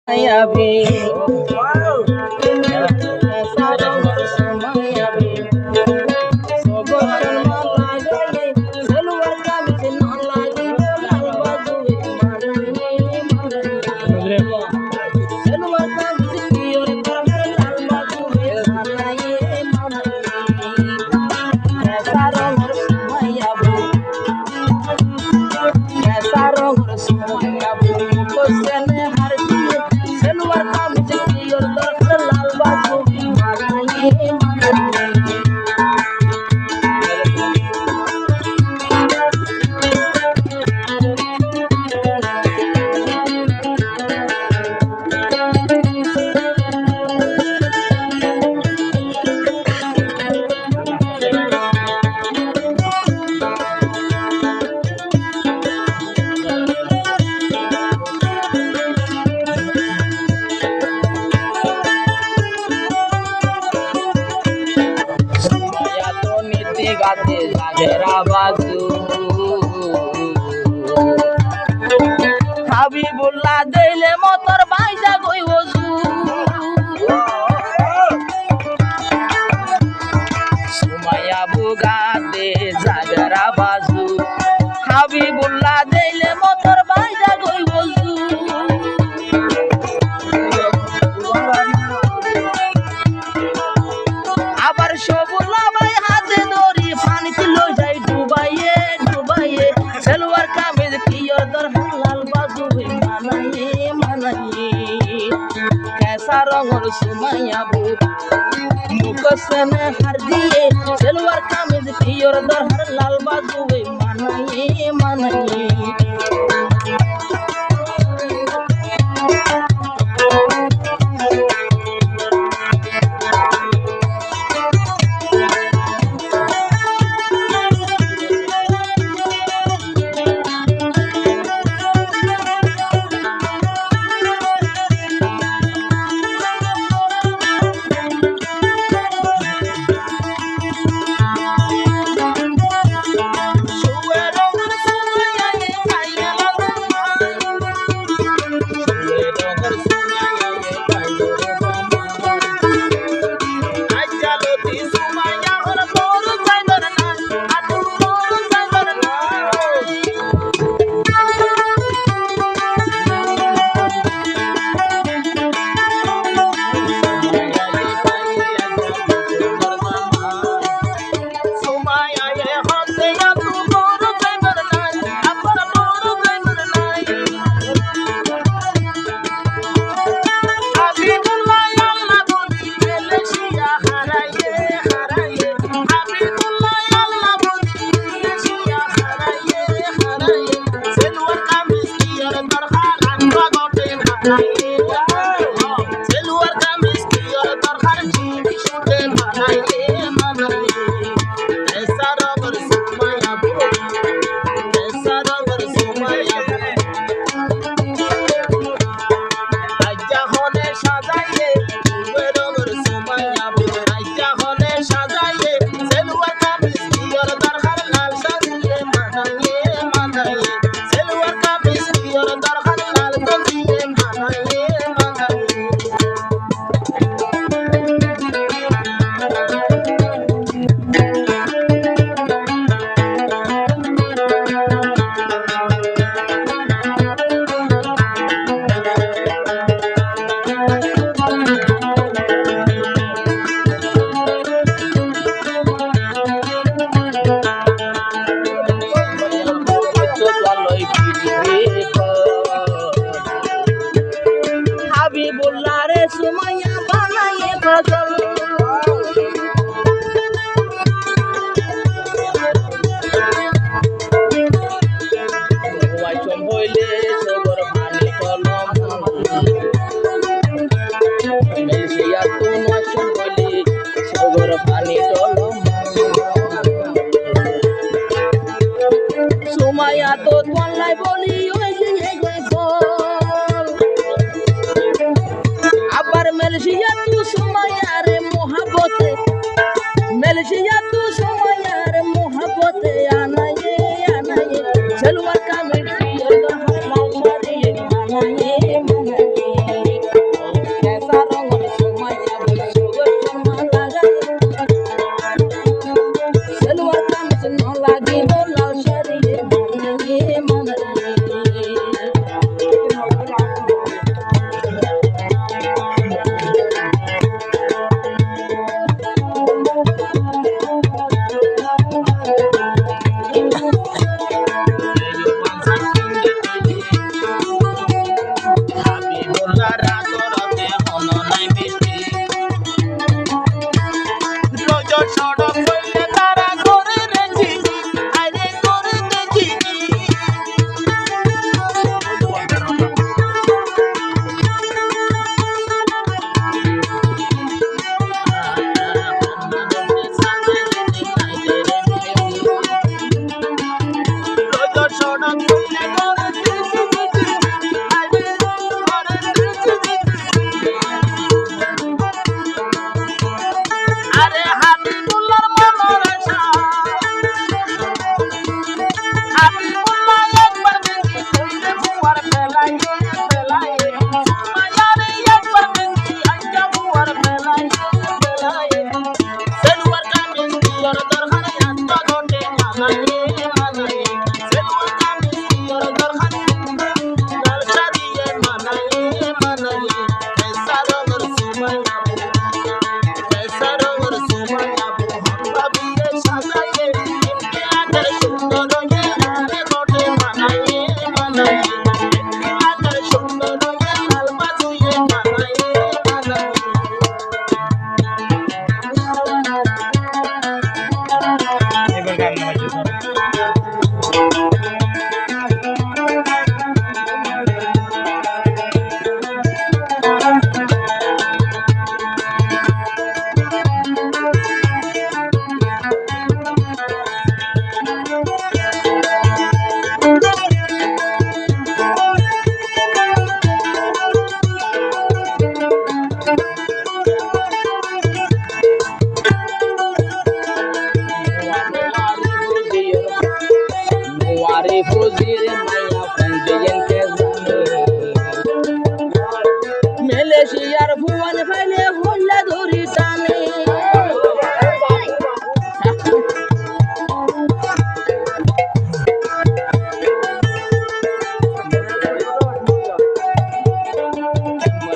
Mayavi, Sarong Mayavi, Sogotan Malagay, Silver Comes in Malagi, Albazu, Silver comes in your Albazu, Sarong Mayavi, Sarong Mayavi, Kosen Hardi. Silver comes in your Albazu, গাতে জাগেরা বাজু হাবিবুল্লাহ দেইলে মতর বাইজা গই ওজু সুমাইয়া বুগাতে জাগেরা বাজু হাবিবুল্লাহ দেইলে মতর বাইজা গই ওজু আবার সবুল্লাহ ভাই হাতে দড়ি পানিতে লই যাই ডুবাইয়ে ডুবাইয়ে সেলওয়ার কামিজ কিয়র দর হালাল বাজু মানাইয়ে মানাইয়ে কেসা রঙর সুমাইয়া বু মুখসনে হার দিয়ে সেলওয়ার কামিজ কিয়র দর হালাল বাজু মানাইয়ে মানাইয়ে হাবিবুল্লাহ রে সুমাইয়া বানাইয়ে ফজল ওয়াইচম হইলে সগর পানি কলম মেলসিয়া তো ওয়াইচম হইলে সগর পানি কলম সুমাইয়া তো তোলাই বলি ওই যে গই ফল আবার মেলসিয়া তু সুমাইয়া রে মোহাব্বতে মেলসিয়া তু সুমাইয়া রে মোহাব্বতে আনাইয়ে আনাইয়ে সেলওয়ার কামিজ কিয়র দর হালাল সারিয়ে মানাইয়ে মানাইয়ে ভোলার আদরতে হন নাই বৃষ্টি রোজ সড়ক হইলে তারা করে রেখি আরে করে দেখি মালয়েশিয়ার ভুবন ফাইলে ভুল্লা ধরি টানে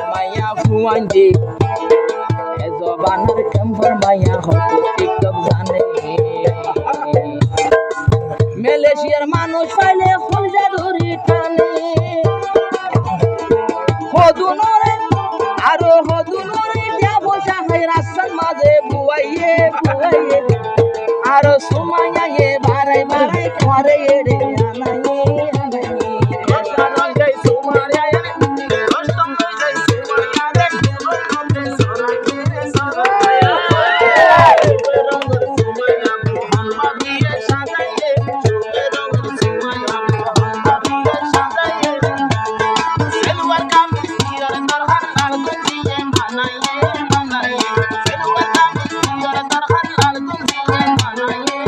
মায়া ভুয়ানজি এজবানের কেম্বর মায়া হতো টিকটক জানে মালয়েশিয়ার মানুষ ফাইলে ভুল্লা ধরি টানে হদুনরে আরো হদুনরে দেব সাহাই রাস্তার মাঝে বুয়াইয়ে বুয়াইয়ে আরো সুমাইয়ে বারাই বারাই করে রে আনাইয়ে আনাইয়ে সারং যাই সুমারিয়া রে রস্তম যাই সুমারিয়া রে রঙে সরাইয়ে সরাইয়া রঙ সুমাইয়া মোহন বাবিয়ে সাজাইয়ে রঙ সুমাইয়া মোহন বাবিয়ে সাজাইয়ে সেলওয়ার কামিজ কিরার দরহার লাল গুঞ্জিয়ে বানাইয়ে বানাইয়ে সেলওয়ার কামিজ কিরার দরহার লাল গুঞ্জিয়ে বানাইয়ে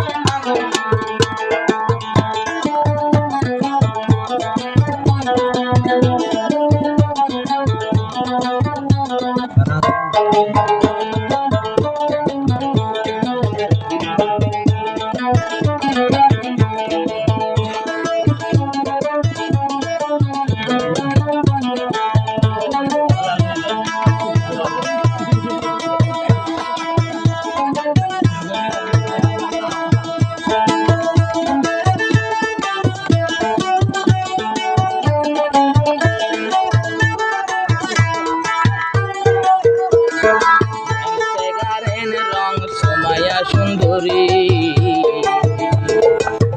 সুন্দরী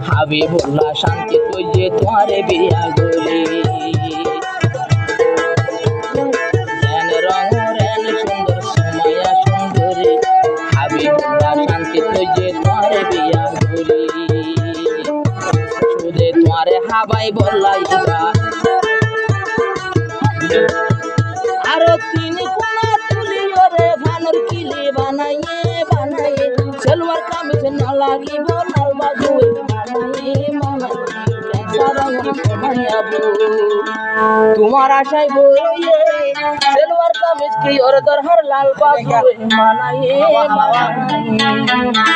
হাবিবুল্লাহ শান্তি তুই যে তোমারে বিয়া গরি রেন রং রেন সুন্দর সময়া সুন্দরী হাবিবুল্লাহ শান্তি তুই যে তোমারে বিয়া গরি সুদে তোমারে হাবাই বলাইবা আরো তিনি কোনা তুলিও রে ভানুর কিলি বানাইয়ে বানাইয়ে সেলওয়ার কামিজ না লাগিব লাল বাজু বানাইয়ে বানাইয়ে সারং মায়াবু তোমার আশায় বইয়ে সেলওয়ার কামিজ কি ওর দরহার লাল বাজু বানাইয়ে বানাইয়ে